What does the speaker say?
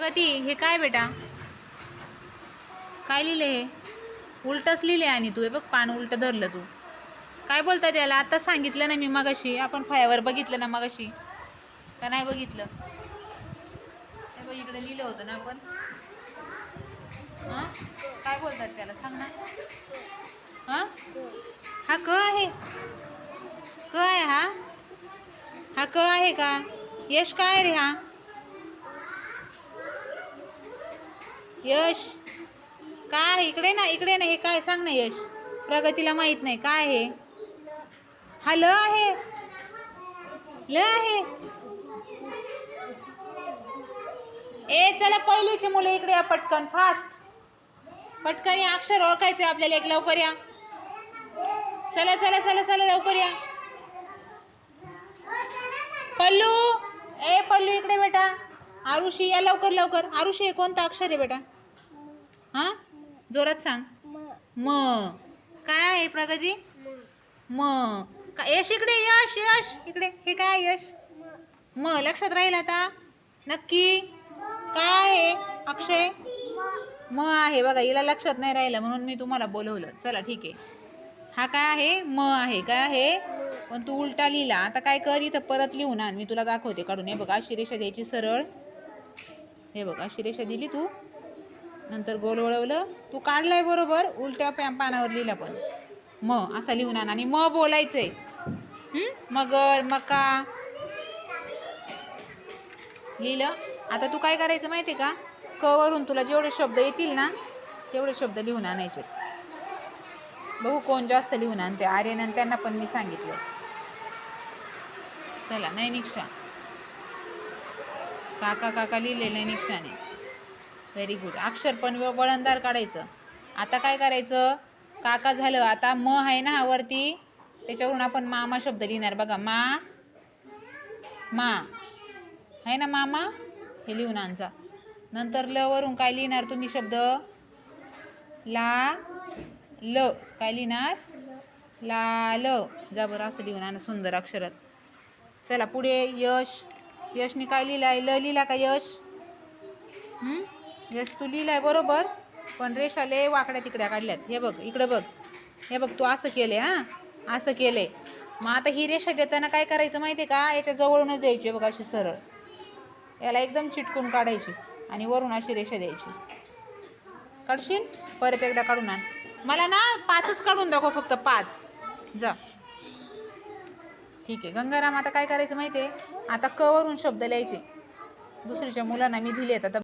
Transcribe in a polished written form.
प्रगती, हे काय बेटा? काय लिहिले? हे उलटच लिहिले आणि तू हे बघ पान उलट धरलं तू. काय बोलता त्याला? आता सांगितलं ना मी मगाशी, आपण फळ्यावर बघितलं ना मगाशी, का नाही बघितलं? हे बघ इकडे लिहिलं होतं ना आपण. हां, काय बोलतात त्याला सांग ना. हां, हा क आहे. क आहे हा. हा क आहे का? यश काय रे हा? यश काय? इकडे ना, इकडे ना. हे काय सांग ना यश? प्रगतीला माहित नाही काय आहे. हा ल आहे. ल आहे. ए चला, पहिलीची मुलं इकडे या पटकन, फास्ट. पटकन या, अक्षर ओळखायचे आपल्याला, एक लवकर या. चला चला चला चला, लवकर या. पल्लू, ए पल्लू इकडे बेटा. आरुषी या लवकर लवकर. आरुषी, हे कोणतं अक्षर आहे बेटा? हां, जोरात सांग. म. काय आहे प्रगती? म. यश इकडे, यश यश इकडे. हे काय यश? म. लक्षात राहील आता नक्की? काय आहे अक्षय? म आहे बघा. हिला लक्षात नाही राहिलं म्हणून मी तुम्हाला बोलवलं. चला ठीक आहे. हा काय आहे? म आहे. काय आहे? पण तू उलटा लिहिला. आता काय कर, इथं परत लिहून आण, मी तुला दाखवते काढून. हे बघा, अशी रेषा द्यायची सरळ. हे बघ, अशी रेषा दिली तू, नंतर गोल वळवलं. तू काढलाय बरोबर, उलट्या पानावर लिहिला पण. म असा लिहून आण आणि म बोलायचंय. मगर, मका लिहिलं. आता तू काय करायचं माहिती आहे का? क वरून तुला जेवढे शब्द येतील ना तेवढे शब्द लिहून आणायचे. बघू कोण जास्त लिहून आणते. आर्यन आणि त्यांना पण मी सांगितलं. चला, नैनिक्षा. काका काका लिहिले नैनिक्षाने. Very good. अक्षर पण वळणदार काढायचं. आता काय करायचं? काका झालं. आता म आहे ना वरती, त्याच्यावरून आपण मामा शब्द लिहिणार. बघा, मा मा आहे ना, मामा. हे लिहून आणजा. नंतर ल वरून काय लिहिणार तुम्ही शब्द? ला ल. काय लिहिणार? लाल. जा बरं, असं लिहून आण सुंदर अक्षरात. चला पुढे. यश. यशने काय लिहिलाय? ल लिहिला का यश? यश तू लिहिलाय बरोबर, पण रेषा लय वाकड्या तिकड्या काढल्यात. हे बघ, इकडे बघ. हे बघ, तू असं केलंय. हां, असं केलंय. मग आता ही रेषा देताना काय करायचं माहिती आहे का? याच्या जवळूनच द्यायची. बघ, अशी सरळ याला एकदम चिटकून काढायची आणि वरून अशी रेषा द्यायची. काढशील? परत एकदा काढून आण. मला ना 5च काढून दाखव, फक्त 5. जा. ठीक आहे. गंगाराम, आता काय करायचं माहिती आहे? आता क वरून शब्द लिहायचे. दुसरीच्या मुलांना मी दिलेत. आता